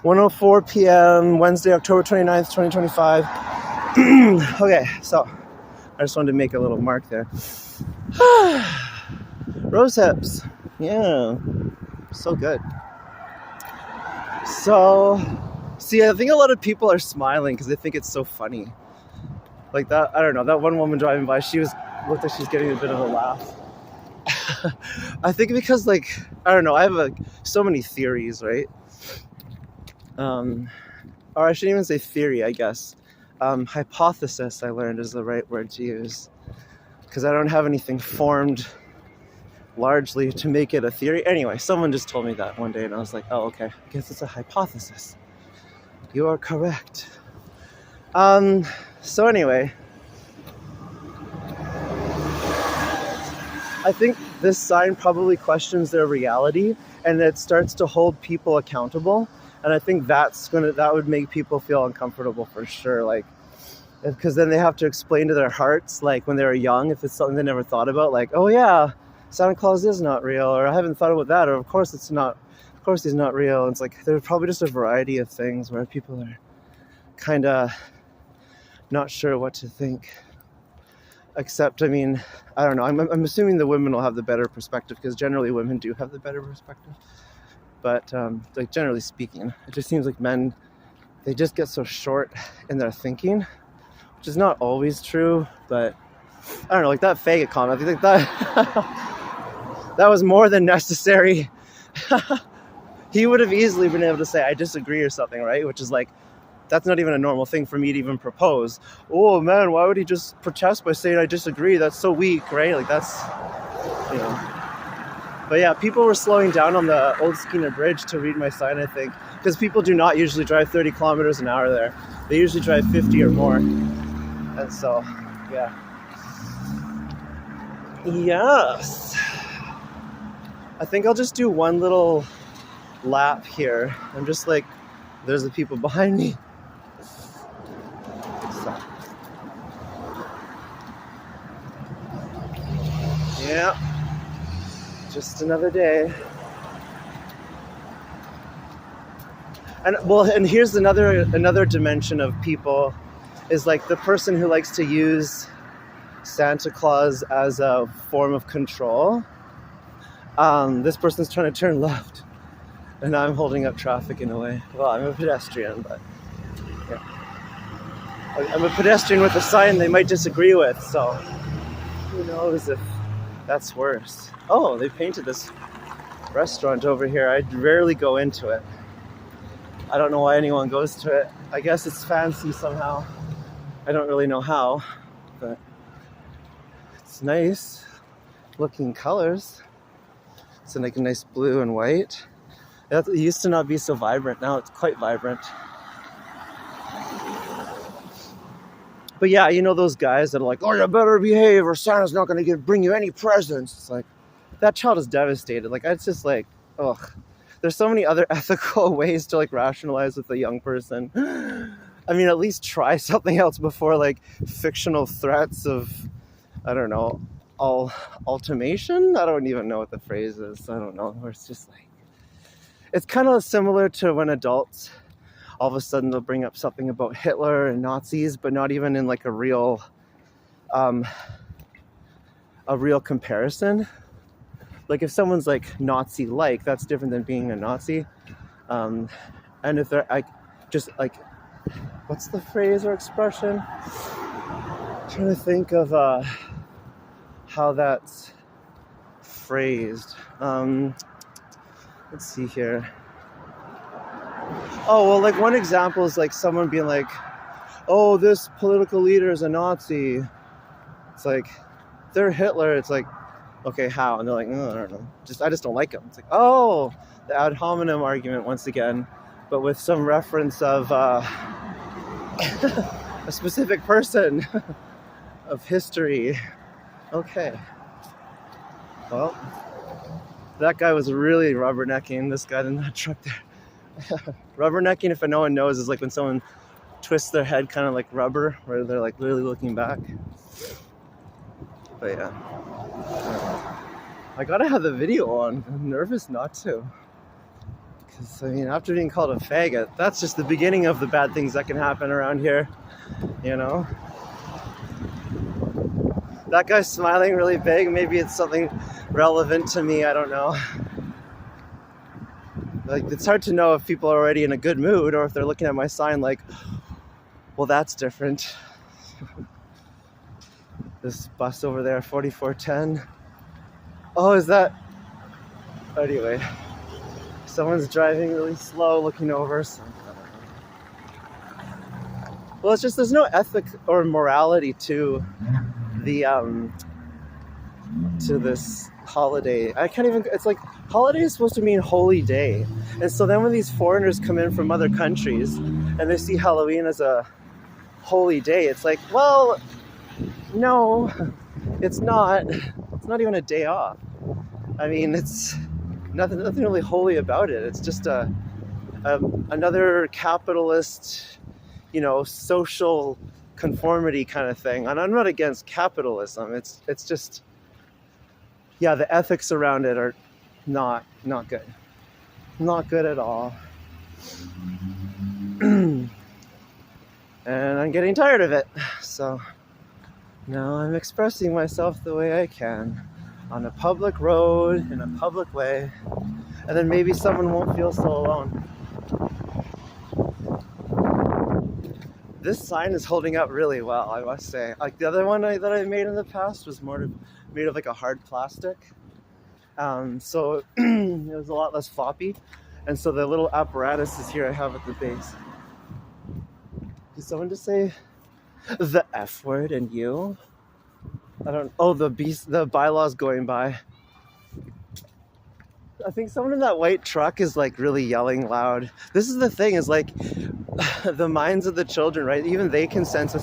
1:04 p.m. Wednesday, October 29th, 2025. Okay, so I just wanted to make a little mark there. Rose hips. Yeah, so good. So, see, I think a lot of people are smiling because they think it's so funny. Like that, I don't know, that one woman driving by, looked like she's getting a bit of a laugh. I think because, like, I don't know, I have so many theories, right? Or I shouldn't even say theory, I guess. Hypothesis, I learned, is the right word to use. Because I don't have anything formed largely to make it a theory. Anyway, someone just told me that one day and I was like, oh, okay, I guess it's a hypothesis. You are correct. So anyway, I think this sign probably questions their reality and it starts to hold people accountable. And I think that would make people feel uncomfortable for sure. Like, because then they have to explain to their hearts, like when they were young, if it's something they never thought about, like, oh yeah, Santa Claus is not real, or I haven't thought about that, or of course he's not real. And it's like, there's probably just a variety of things where people are kind of not sure what to think. Except, I mean, I don't know, I'm assuming the women will have the better perspective, because generally women do have the better perspective. But like generally speaking, it just seems like men, they just get so short in their thinking, which is not always true, but I don't know, like that faggot comment, I think that that was more than necessary. He would have easily been able to say, I disagree or something, right? Which is like, that's not even a normal thing for me to even propose. Oh man, why would he just protest by saying I disagree? That's so weak, right? Like that's, you know. But yeah, people were slowing down on the Old Skeena Bridge to read my sign, I think, because people do not usually drive 30 kilometers an hour there. They usually drive 50 or more. And so, yeah. Yes. I think I'll just do one little lap here. I'm just like, there's the people behind me. So. Yeah. Just another day. And here's another dimension of people, is like the person who likes to use Santa Claus as a form of control. This person's trying to turn left, and I'm holding up traffic in a way. Well, I'm a pedestrian, but yeah. I'm a pedestrian with a sign they might disagree with, so who knows if that's worse. Oh, they painted this restaurant over here. I rarely go into it. I don't know why anyone goes to it. I guess it's fancy somehow. I don't really know how, but it's nice looking colors. It's like a nice blue and white. It used to not be so vibrant. Now it's quite vibrant. But yeah, you know those guys that are like, oh, you better behave or Santa's not going to bring you any presents. It's like, that child is devastated. Like, it's just like, ugh. There's so many other ethical ways to like rationalize with a young person. I mean, at least try something else before like fictional threats of, I don't know, ultimation? I don't even know what the phrase is. I don't know. Where it's just like, it's kind of similar to when adults, all of a sudden they'll bring up something about Hitler and Nazis, but not even in like a real comparison. Like if someone's like Nazi-like, that's different than being a Nazi. And if they're like, just like, what's the phrase or expression? I'm trying to think of how that's phrased. Let's see here. Oh, well, like one example is like someone being like, oh, this political leader is a Nazi. It's like, they're Hitler. It's like, okay, how? And they're like, oh, I don't know. I just don't like him. It's like, oh, the ad hominem argument once again, but with some reference of a specific person of history. Okay. Well, that guy was really rubbernecking this guy in that truck there. Rubbernecking, if no one knows, is like when someone twists their head kind of like rubber, where they're like literally looking back. But yeah. I gotta have the video on. I'm nervous not to. 'Cause, I mean, after being called a faggot, that's just the beginning of the bad things that can happen around here, you know? That guy's smiling really big. Maybe it's something relevant to me. I don't know. Like, it's hard to know if people are already in a good mood or if they're looking at my sign like, well, that's different. This bus over there, 4410. Oh, is that? Anyway, someone's driving really slow, looking over. So, well, it's just there's no ethic or morality to the to this holiday. I can't even. It's like holiday is supposed to mean holy day, and so then when these foreigners come in from other countries and they see Halloween as a holy day, it's like, well, no, it's not. It's not even a day off. I mean, it's nothing really holy about it. It's just another capitalist, social conformity kind of thing. And I'm not against capitalism. It's just, yeah, the ethics around it are not good. Not good at all. And I'm getting tired of it. So now I'm expressing myself the way I can on a public road, in a public way. And then maybe someone won't feel so alone. This sign is holding up really well, I must say. Like the other one that I made in the past was made of like a hard plastic. So it was a lot less floppy. And so the little apparatus is here I have at the base. Did someone just say the F word and you? The bylaw's going by. I think someone in that white truck is like really yelling loud. This is the thing, is like the minds of the children, right? Even they can sense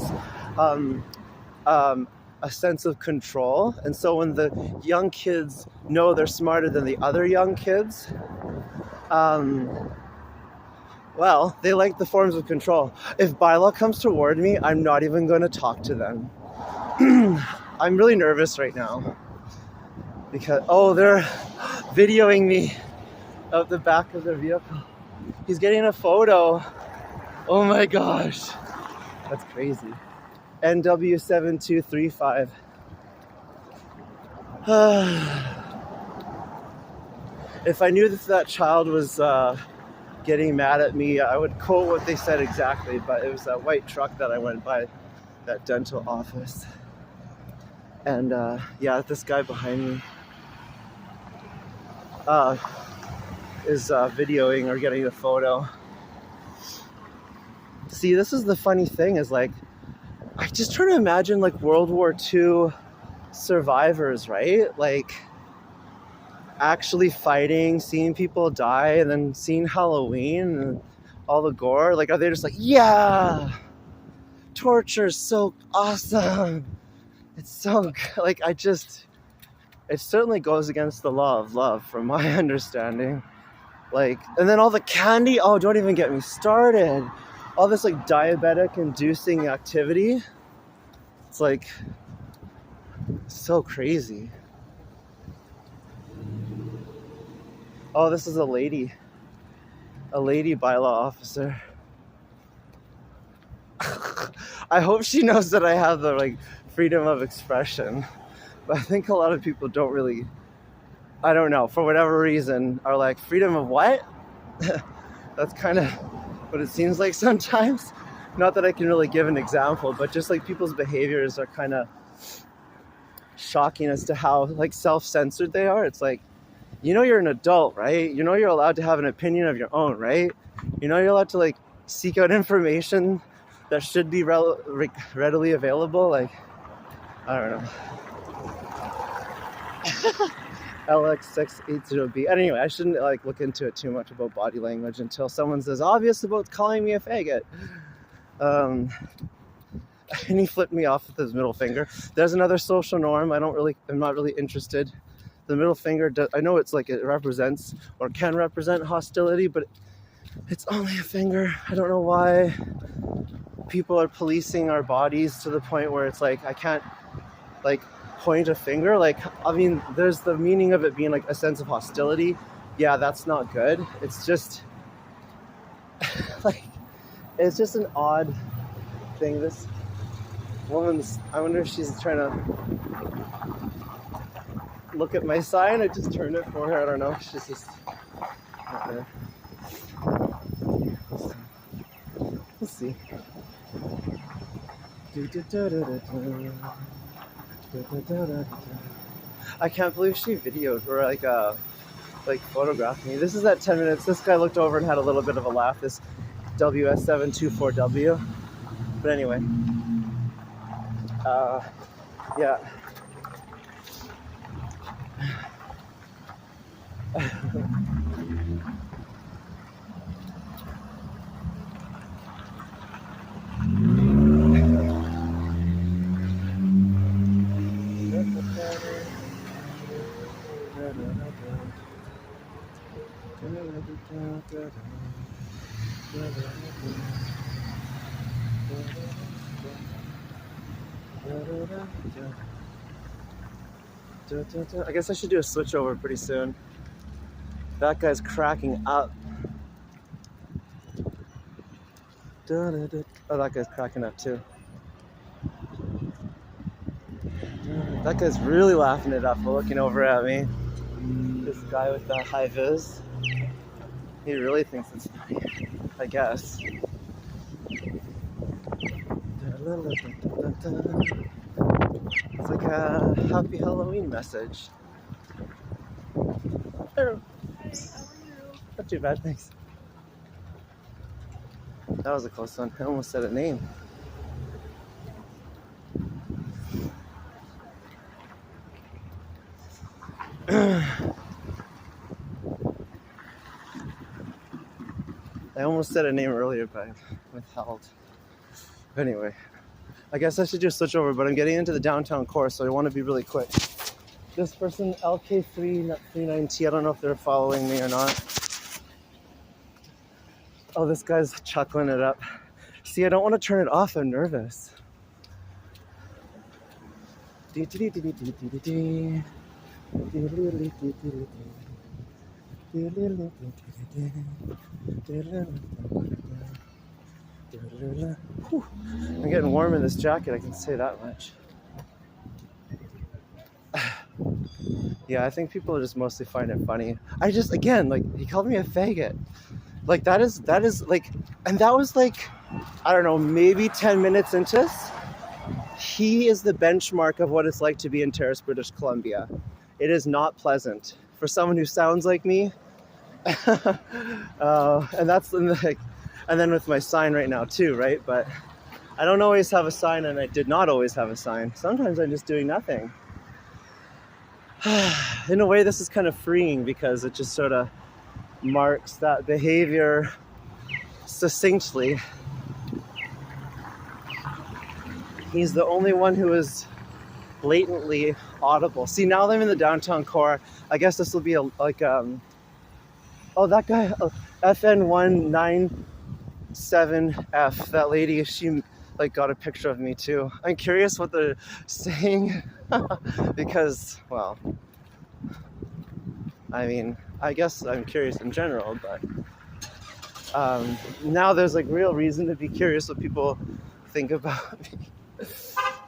a sense of control. And so when the young kids know they're smarter than the other young kids, well, they like the forms of control. If bylaw comes toward me, I'm not even going to talk to them. I'm really nervous right now because, they're videoing me out the back of their vehicle. He's getting a photo. Oh my gosh. That's crazy. NW7235. If I knew that child was getting mad at me, I would quote what they said exactly, but it was that white truck that I went by, that dental office. And this guy behind me is videoing or getting a photo. See, this is the funny thing, is like, I just try to imagine like World War II survivors, right? Like actually fighting, seeing people die, and then seeing Halloween and all the gore. Like, are they just like, yeah, torture is so awesome. It's so good. Like, it certainly goes against the law of love from my understanding. Like, and then all the candy, don't even get me started. All this like diabetic inducing activity. It's like so crazy. Oh, this is a lady bylaw officer. I hope she knows that I have the like freedom of expression. But I think a lot of people don't really, I don't know, for whatever reason, are like, freedom of what? That's kind of what it seems like sometimes. Not that I can really give an example, but just like people's behaviors are kind of shocking as to how like self-censored they are. It's like, you're an adult, right? You're allowed to have an opinion of your own, right? You're allowed to like seek out information that should be readily available. Like, I don't know. LX680B. Anyway, I shouldn't like look into it too much about body language until someone says obvious about calling me a faggot. And he flipped me off with his middle finger. There's another social norm. I'm not really interested. The middle finger, I know it's like it represents or can represent hostility, but it's only a finger. I don't know why people are policing our bodies to the point where it's like I can't like point a finger. Like, I mean, there's the meaning of it being like a sense of hostility. yeah, that's not good. It's just like, it's just an odd thing. This woman's, I wonder if she's trying to look at my sign. I just turned it for her. I don't know. She's just not there. Let's see. I can't believe she videoed or like photographed me. This is at 10 minutes. This guy looked over and had a little bit of a laugh. This WS724W. But anyway, yeah. I guess I should do a switchover pretty soon. That guy's cracking up. Oh, that guy's cracking up too. That guy's really laughing it up, looking over at me. This guy with the high vis. He really thinks it's funny, I guess. It's like a happy Halloween message. Not too bad, thanks. That was a close one. I almost said a name. I almost said a name earlier, but I withheld. But anyway, I guess I should just switch over, but I'm getting into the downtown core, so I want to be really quick. This person, LK39T, I don't know if they're following me or not. Oh, this guy's chuckling it up. See, I don't want to turn it off, I'm nervous. I'm getting warm in this jacket, I can say that much. Yeah, I think people just mostly find it funny. I just, again, like, he called me a faggot. Like, that is like, and that was like, I don't know, maybe 10 minutes into this. He is the benchmark of what it's like to be in Terrace, British Columbia. It is not pleasant for someone who sounds like me. And that's like, and then with my sign right now too, right? But I don't always have a sign, and I did not always have a sign. Sometimes I'm just doing nothing. In a way, this is kind of freeing because it just sort of marks that behavior succinctly. He's the only one who is blatantly audible. See, now that I'm in the downtown core, I guess this will be oh, that guy, FN197F, that lady, she like got a picture of me too. I'm curious what they're saying because, well, I mean, I guess I'm curious in general, but now there's like real reason to be curious what people think about me.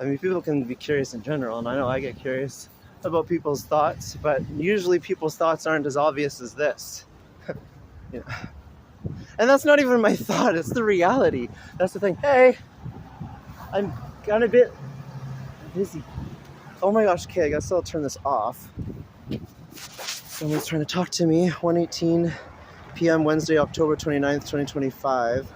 I mean, people can be curious in general, and I know I get curious about people's thoughts, but usually people's thoughts aren't as obvious as this. You know. And that's not even my thought, it's the reality. That's the thing. Hey, I'm kind of a bit busy. Oh my gosh, okay, I guess I'll turn this off. Someone's trying to talk to me. 1:18 p.m. Wednesday, October 29th, 2025.